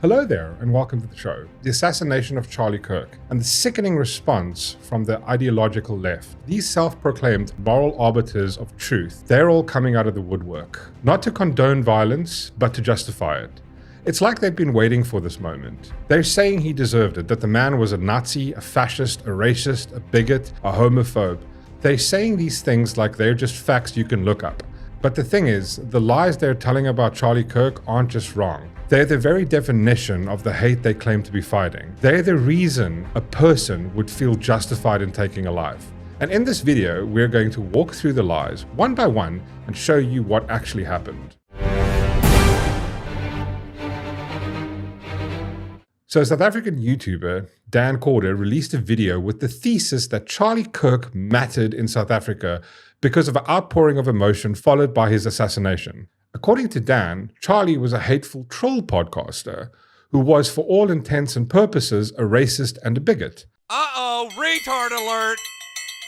Hello there, and welcome to the show. The assassination of Charlie Kirk and the sickening response from the ideological left. These self-proclaimed moral arbiters of truth, they're all coming out of the woodwork. Not to condone violence, but to justify it. It's like they've been waiting for this moment. They're saying he deserved it, that the man was a Nazi, a fascist, a racist, a bigot, a homophobe. They're saying these things like they're just facts you can look up. But the thing is, the lies they're telling about Charlie Kirk aren't just wrong. They're the very definition of the hate they claim to be fighting. They're the reason a person would feel justified in taking a life. And in this video, we're going to walk through the lies one by one and show you what actually happened. So South African YouTuber Dan Corder released a video with the thesis that Charlie Kirk mattered in South Africa because of an outpouring of emotion followed by his assassination. According to Dan, Charlie was a hateful troll podcaster who was, for all intents and purposes, a racist and a bigot. Uh-oh, retard alert!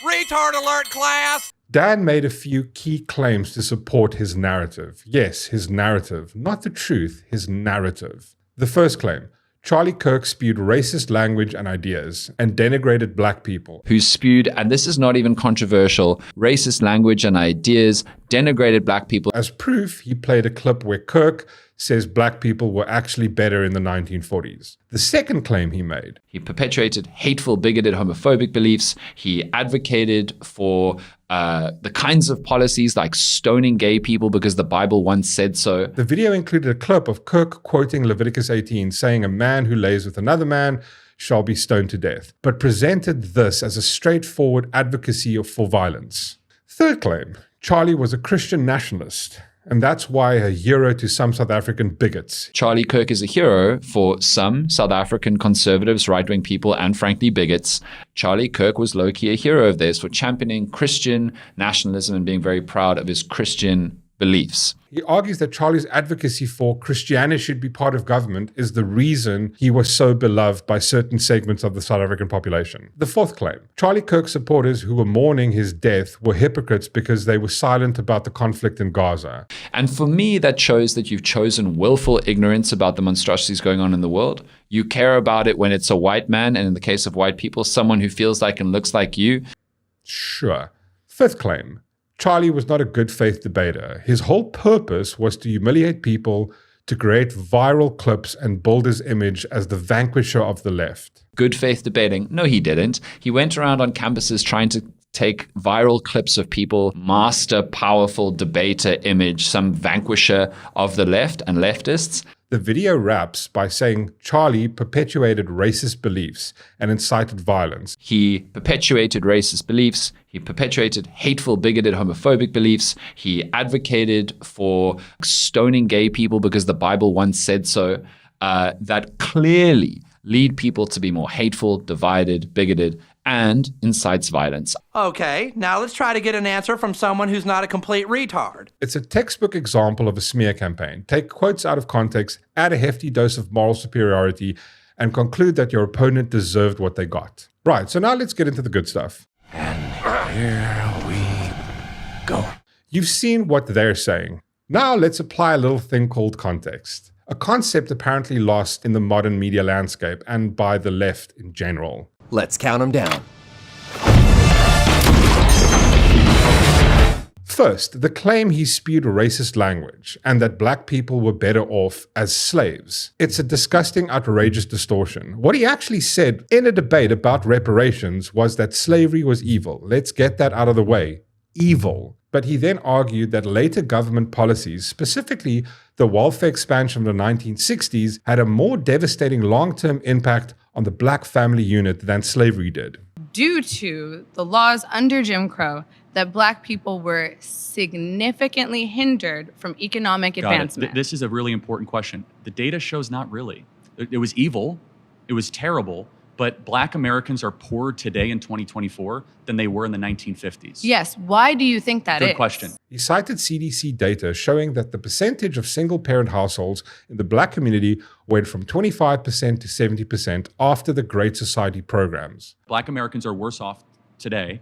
Retard alert, class! Dan made a few key claims to support his narrative. Yes, his narrative, not the truth, his narrative. The first claim: Charlie Kirk spewed racist language and ideas and denigrated black people. Who spewed, and this is not even controversial, racist language and ideas, denigrated black people. As proof, he played a clip where Kirk says black people were actually better in the 1940s. The second claim he made: he perpetuated hateful, bigoted, homophobic beliefs. He advocated for the kinds of policies like stoning gay people because the Bible once said so. The video included a clip of Kirk quoting Leviticus 18, saying a man who lays with another man shall be stoned to death, but presented this as a straightforward advocacy for violence. Third claim: Charlie was a Christian nationalist, and that's why a hero to some South African bigots. Charlie Kirk is a hero for some South African conservatives, right-wing people, and frankly bigots. Charlie Kirk was low-key a hero of theirs for championing Christian nationalism and being very proud of his Christian beliefs. He argues that Charlie's advocacy for Christianity should be part of government is the reason he was so beloved by certain segments of the South African population. The fourth claim: Charlie Kirk supporters who were mourning his death were hypocrites because they were silent about the conflict in Gaza. And for me, that shows that you've chosen willful ignorance about the monstrosities going on in the world. You care about it when it's a white man, and in the case of white people, someone who feels like and looks like you. Sure. Fifth claim: Charlie was not a good faith debater. His whole purpose was to humiliate people, to create viral clips and build his image as the vanquisher of the left. Good faith debating? No, he didn't. He went around on campuses trying to take viral clips of people, master powerful debater image, some vanquisher of the left and leftists. The video wraps by saying Charlie perpetuated racist beliefs and incited violence. He perpetuated racist beliefs. He perpetuated hateful, bigoted, homophobic beliefs. He advocated for stoning gay people because the Bible once said so. That clearly lead people to be more hateful, divided, bigoted, and incites violence. Okay, now let's try to get an answer from someone who's not a complete retard. It's a textbook example of a smear campaign. Take quotes out of context, add a hefty dose of moral superiority, and conclude that your opponent deserved what they got. Right, so now let's get into the good stuff. And here we go. You've seen what they're saying. Now let's apply a little thing called context. A concept apparently lost in the modern media landscape and by the left in general. Let's count them down. First, the claim he spewed racist language and that black people were better off as slaves. It's a disgusting, outrageous distortion. What he actually said in a debate about reparations was that slavery was evil. Let's get that out of the way. Evil. But he then argued that later government policies, specifically the welfare expansion of the 1960s, had a more devastating long-term impact on the black family unit than slavery did. Due to the laws under Jim Crow, that black people were significantly hindered from economic advancement. This is a really important question. The data shows not really. It was evil, it was terrible, but black Americans are poorer today in 2024 than they were in the 1950s. Yes, why do you think that is? Good question. He cited CDC data showing that the percentage of single-parent households in the black community went from 25% to 70% after the Great Society programs. Black Americans are worse off today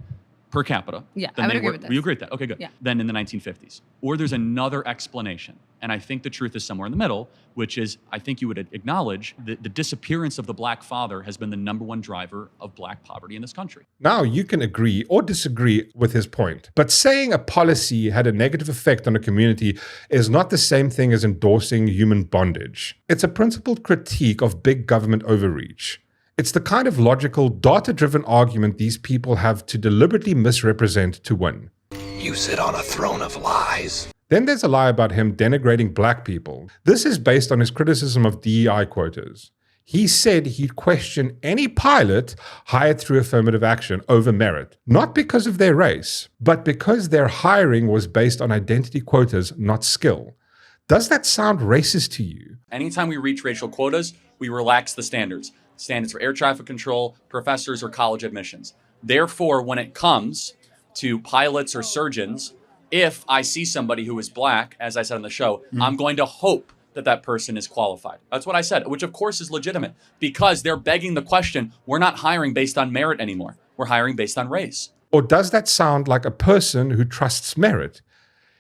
per capita. Yeah, than I would they agree were. with this. You agree with that? Okay, good. Yeah. Then in the 1950s. Or there's another explanation. And I think the truth is somewhere in the middle, which is I think you would acknowledge that the disappearance of the black father has been the number one driver of black poverty in this country. Now, you can agree or disagree with his point, but saying a policy had a negative effect on a community is not the same thing as endorsing human bondage. It's a principled critique of big government overreach. It's the kind of logical, data-driven argument these people have to deliberately misrepresent to win. You sit on a throne of lies. Then there's a lie about him denigrating black people. This is based on his criticism of DEI quotas. He said he'd question any pilot hired through affirmative action over merit, not because of their race, but because their hiring was based on identity quotas, not skill. Does that sound racist to you? Anytime we reach racial quotas, we relax the standards. Standards for air traffic control, professors, or college admissions. Therefore, when it comes to pilots or surgeons, if I see somebody who is black, as I said on the show, I'm going to hope that that person is qualified. That's what I said, which of course is legitimate because they're begging the question, we're not hiring based on merit anymore. We're hiring based on race. Or does that sound like a person who trusts merit?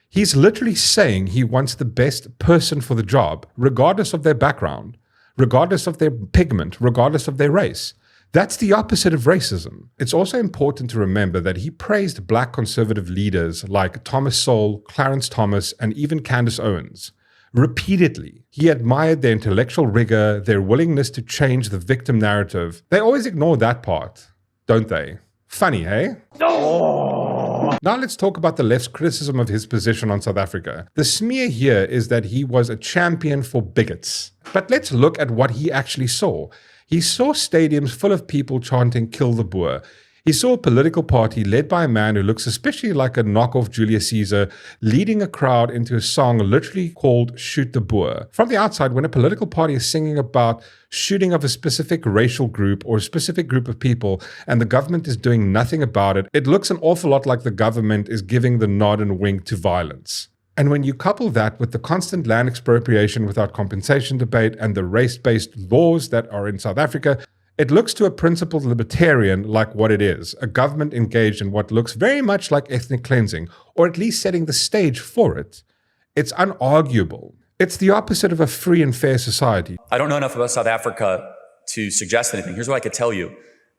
He's literally saying he wants the best person for the job, regardless of their background, regardless of their pigment, regardless of their race. That's the opposite of racism. It's also important to remember that he praised black conservative leaders like Thomas Sowell, Clarence Thomas, and even Candace Owens. Repeatedly, he admired their intellectual rigor, their willingness to change the victim narrative. They always ignore that part, don't they? Funny, hey? No! Now let's talk about the left's criticism of his position on South Africa. The smear here is that he was a champion for bigots. But let's look at what he actually saw. He saw stadiums full of people chanting, "Kill the Boer." He saw a political party led by a man who looks especially like a knockoff Julius Caesar, leading a crowd into a song literally called "Shoot the Boer." From the outside, when a political party is singing about shooting of a specific racial group or a specific group of people, and the government is doing nothing about it, it looks an awful lot like the government is giving the nod and wink to violence. And when you couple that with the constant land expropriation without compensation debate and the race-based laws that are in South Africa, it looks to a principled libertarian like what it is, a government engaged in what looks very much like ethnic cleansing, or at least setting the stage for it. It's unarguable. It's the opposite of a free and fair society. I don't know enough about South Africa to suggest anything. Here's what I could tell you,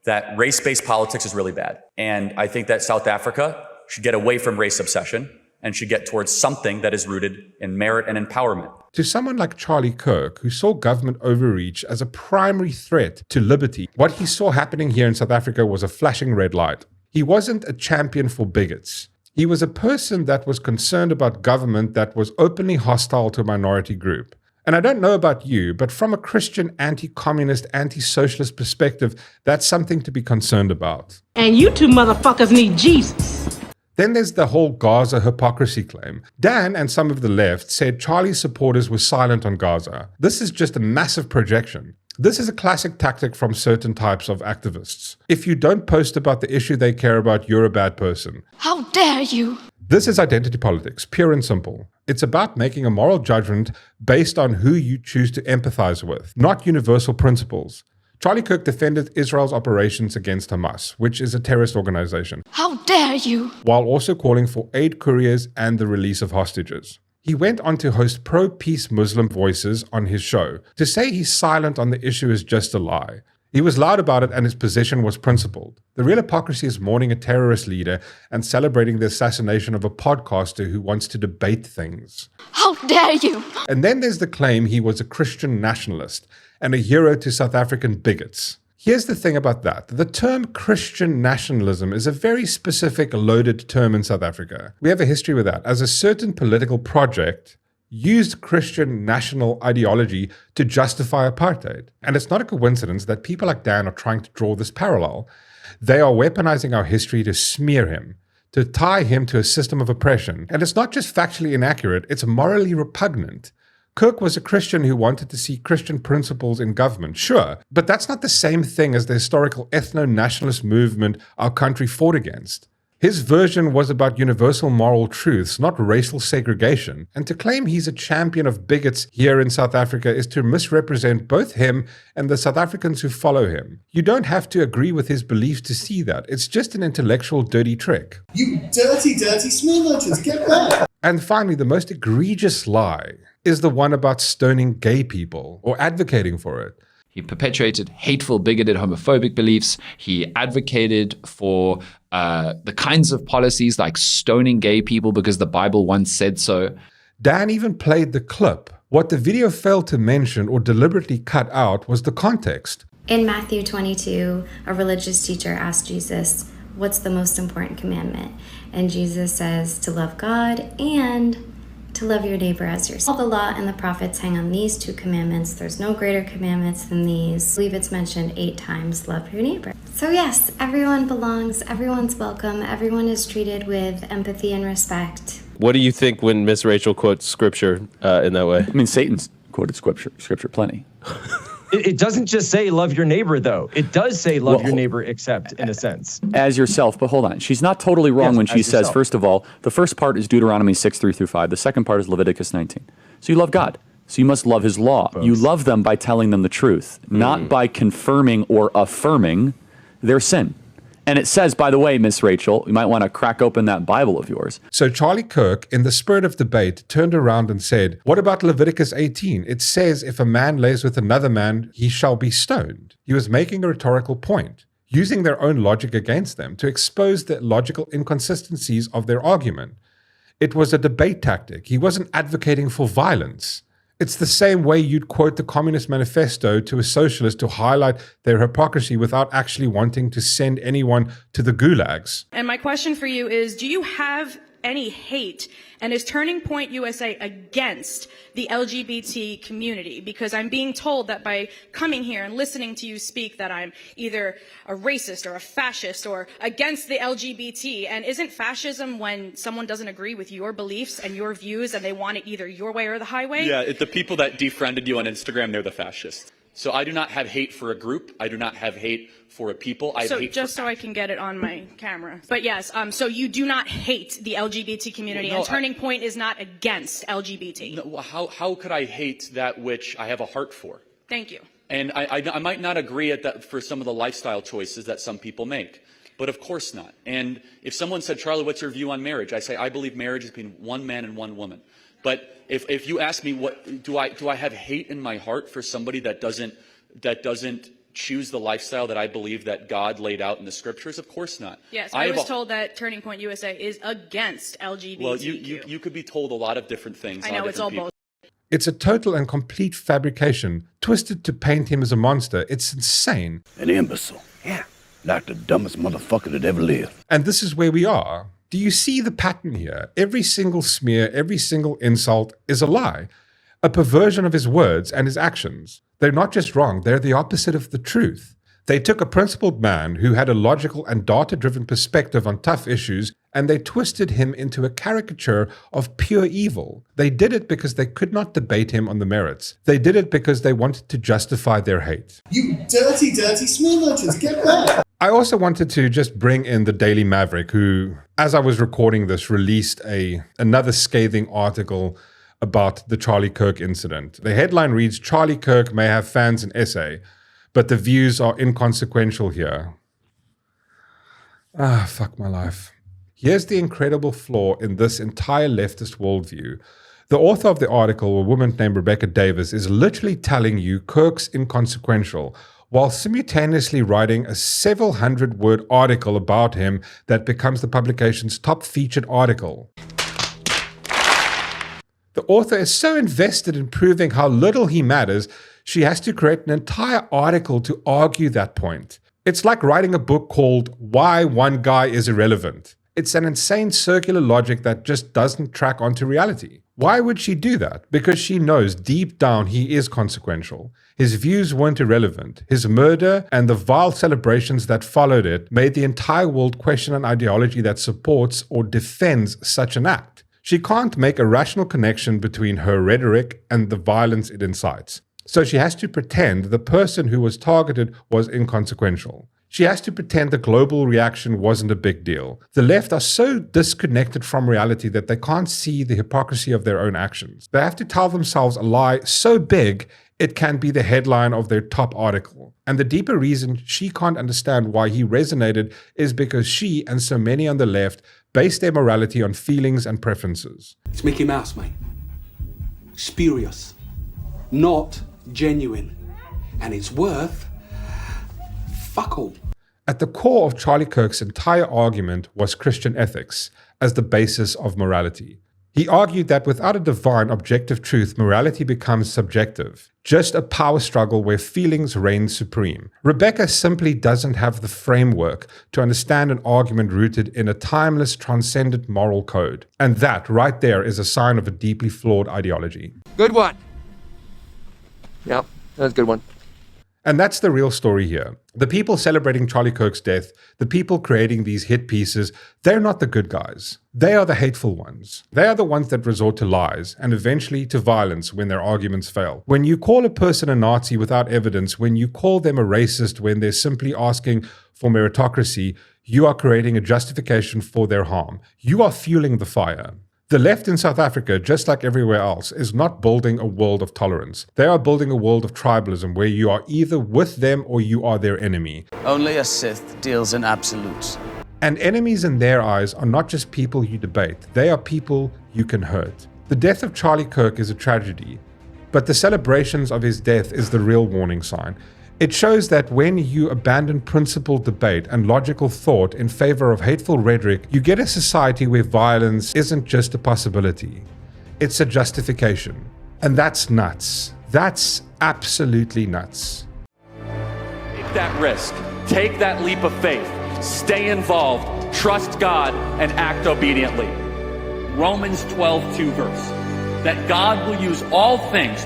that race-based politics is really bad. And I think that South Africa should get away from race obsession and should get towards something that is rooted in merit and empowerment. To someone like Charlie Kirk, who saw government overreach as a primary threat to liberty, what he saw happening here in South Africa was a flashing red light. He wasn't a champion for bigots. He was a person that was concerned about government that was openly hostile to a minority group. And I don't know about you, but from a Christian, anti-communist, anti-socialist perspective, that's something to be concerned about. And you two motherfuckers need Jesus. Then there's the whole Gaza hypocrisy claim. Dan and some of the left said Charlie's supporters were silent on Gaza. This is just a massive projection. This is a classic tactic from certain types of activists. If you don't post about the issue they care about, you're a bad person. How dare you? This is identity politics, pure and simple. It's about making a moral judgment based on who you choose to empathize with, not universal principles. Charlie Kirk defended Israel's operations against Hamas, which is a terrorist organization, How dare you? while also calling for aid couriers and the release of hostages. He went on to host pro-peace Muslim voices on his show. To say he's silent on the issue is just a lie. He was loud about it and his position was principled. The real hypocrisy is mourning a terrorist leader and celebrating the assassination of a podcaster who wants to debate things. How dare you? And then there's the claim he was a Christian nationalist and a hero to South African bigots. Here's the thing about that. The term Christian nationalism is a very specific, loaded term in South Africa. We have a history with that, as a certain political project used Christian national ideology to justify apartheid. And it's not a coincidence that people like Dan are trying to draw this parallel. They are weaponizing our history to smear him, to tie him to a system of oppression. And it's not just factually inaccurate, it's morally repugnant. Kirk was a Christian who wanted to see Christian principles in government, sure, but that's not the same thing as the historical ethno-nationalist movement our country fought against. His version was about universal moral truths, not racial segregation, and to claim he's a champion of bigots here in South Africa is to misrepresent both him and the South Africans who follow him. You don't have to agree with his beliefs to see that. It's just an intellectual dirty trick. You dirty, dirty smear merchants, get back! And finally, the most egregious lie is the one about stoning gay people or advocating for it. He perpetuated hateful, bigoted, homophobic beliefs. He advocated for the kinds of policies like stoning gay people because the Bible once said so. Dan even played the clip. What the video failed to mention or deliberately cut out was the context. In Matthew 22, a religious teacher asked Jesus, "What's the most important commandment?" And Jesus says to love God and to love your neighbor as yourself. All the law and the prophets hang on these two commandments. There's no greater commandments than these. I believe it's mentioned 8 times, love your neighbor. So yes, everyone belongs, everyone's welcome, everyone is treated with empathy and respect. What do you think when Miss Rachel quotes scripture in that way? I mean, Satan's quoted scripture plenty. It doesn't just say love your neighbor, though. It does say love your neighbor, except in a sense. As yourself, but hold on. She's not totally wrong when she says, first of all, the first part is Deuteronomy 6:3-5. The second part is Leviticus 19. So you love God. So you must love his law. Both. You love them by telling them the truth, not by confirming or affirming their sin. And it says, by the way, Miss Rachel, you might want to crack open that Bible of yours. So Charlie Kirk, in the spirit of debate, turned around and said, what about Leviticus 18? It says, if a man lays with another man, he shall be stoned. He was making a rhetorical point, using their own logic against them to expose the logical inconsistencies of their argument. It was a debate tactic. He wasn't advocating for violence. It's the same way you'd quote the Communist Manifesto to a socialist to highlight their hypocrisy without actually wanting to send anyone to the gulags. And my question for you is, do you have any hate, and is Turning Point USA against the LGBT community? Because I'm being told that by coming here and listening to you speak that I'm either a racist or a fascist or against the LGBT. And isn't fascism when someone doesn't agree with your beliefs and your views and they want it either your way or the highway? Yeah, the people that defriended you on Instagram, they're the fascists. So I do not have hate for a group. I do not have hate for a people. I have hate just so I can get it on my camera. But yes, so you do not hate the LGBT community, and Turning Point is not against LGBT. No, how could I hate that which I have a heart for? Thank you. And I might not agree at that for some of the lifestyle choices that some people make, but of course not. And if someone said, Charlie, what's your view on marriage? I say, I believe marriage is between one man and one woman. But if you ask me, what do I have hate in my heart for somebody that doesn't choose the lifestyle that I believe that God laid out in the scriptures? Of course not. Yes, I was told that Turning Point USA is against LGBTQ. Well, you could be told a lot of different things. I know, it's all both. It's a total and complete fabrication, twisted to paint him as a monster. It's insane. An imbecile. Yeah, like the dumbest motherfucker that ever lived. And this is where we are. Do you see the pattern here? Every single smear, every single insult is a lie, a perversion of his words and his actions. They're not just wrong, they're the opposite of the truth. They took a principled man who had a logical and data-driven perspective on tough issues, and they twisted him into a caricature of pure evil. They did it because they could not debate him on the merits. They did it because they wanted to justify their hate. You dirty, dirty smear merchants, get back! I also wanted to just bring in the Daily Maverick, who, as I was recording this, released another scathing article about the Charlie Kirk incident. The headline reads, Charlie Kirk may have fans in SA, but the views are inconsequential here. Fuck my life. Here's the incredible flaw in this entire leftist worldview. The author of the article, a woman named Rebecca Davis, is literally telling you Kirk's inconsequential, while simultaneously writing a several hundred-word article about him that becomes the publication's top featured article. The author is so invested in proving how little he matters, she has to create an entire article to argue that point. It's like writing a book called Why One Guy is Irrelevant. It's an insane circular logic that just doesn't track onto reality. Why would she do that? Because she knows deep down he is consequential. His views weren't irrelevant. His murder and the vile celebrations that followed it made the entire world question an ideology that supports or defends such an act. She can't make a rational connection between her rhetoric and the violence it incites. So she has to pretend the person who was targeted was inconsequential. She has to pretend the global reaction wasn't a big deal. The left are so disconnected from reality that they can't see the hypocrisy of their own actions. They have to tell themselves a lie so big it can be the headline of their top article. And the deeper reason she can't understand why he resonated is because she and so many on the left base their morality on feelings and preferences. It's Mickey Mouse, mate. Spurious. Not genuine. And it's worth fuck all. At the core of Charlie Kirk's entire argument was Christian ethics as the basis of morality. He argued that without a divine objective truth, morality becomes subjective, just a power struggle where feelings reign supreme. Rebecca simply doesn't have the framework to understand an argument rooted in a timeless, transcendent moral code. And that, right there, is a sign of a deeply flawed ideology. Good one. Yep, that's a good one. And that's the real story here. The people celebrating Charlie Kirk's death, the people creating these hit pieces, they're not the good guys. They are the hateful ones. They are the ones that resort to lies and eventually to violence when their arguments fail. When you call a person a Nazi without evidence, when you call them a racist when they're simply asking for meritocracy, you are creating a justification for their harm. You are fueling the fire. The left in South Africa, just like everywhere else, is not building a world of tolerance. They are building a world of tribalism where you are either with them or you are their enemy. Only a Sith deals in absolutes. And enemies in their eyes are not just people you debate, they are people you can hurt. The death of Charlie Kirk is a tragedy, but the celebrations of his death is the real warning sign. It shows that when you abandon principled debate and logical thought in favor of hateful rhetoric, you get a society where violence isn't just a possibility, it's a justification. And that's nuts. That's absolutely nuts. Take that risk. Take that leap of faith. Stay involved. Trust God and act obediently. Romans 12:2 verse. That God will use all things,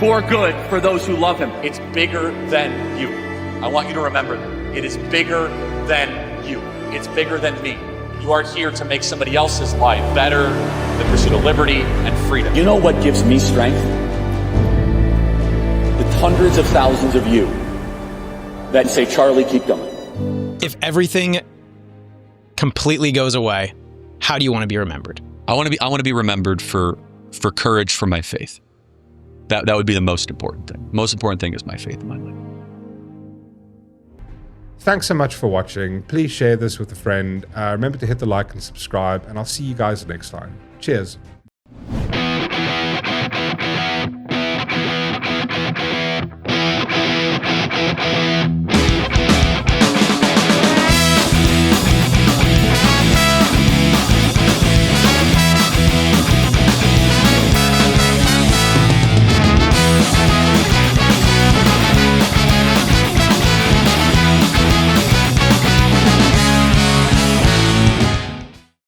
for good for those who love him. It's bigger than you. I want you to remember that. It is bigger than you. It's bigger than me. You are here to make somebody else's life better, the pursuit of liberty and freedom. You know what gives me strength? The hundreds of thousands of you that say, Charlie, keep going. If everything completely goes away, how do you want to be remembered? I want to be remembered for courage for my faith. That would be the most important thing. Most important thing is my faith in my life. Thanks so much for watching. Please share this with a friend. Remember to hit the like and subscribe, and I'll see you guys next time. Cheers.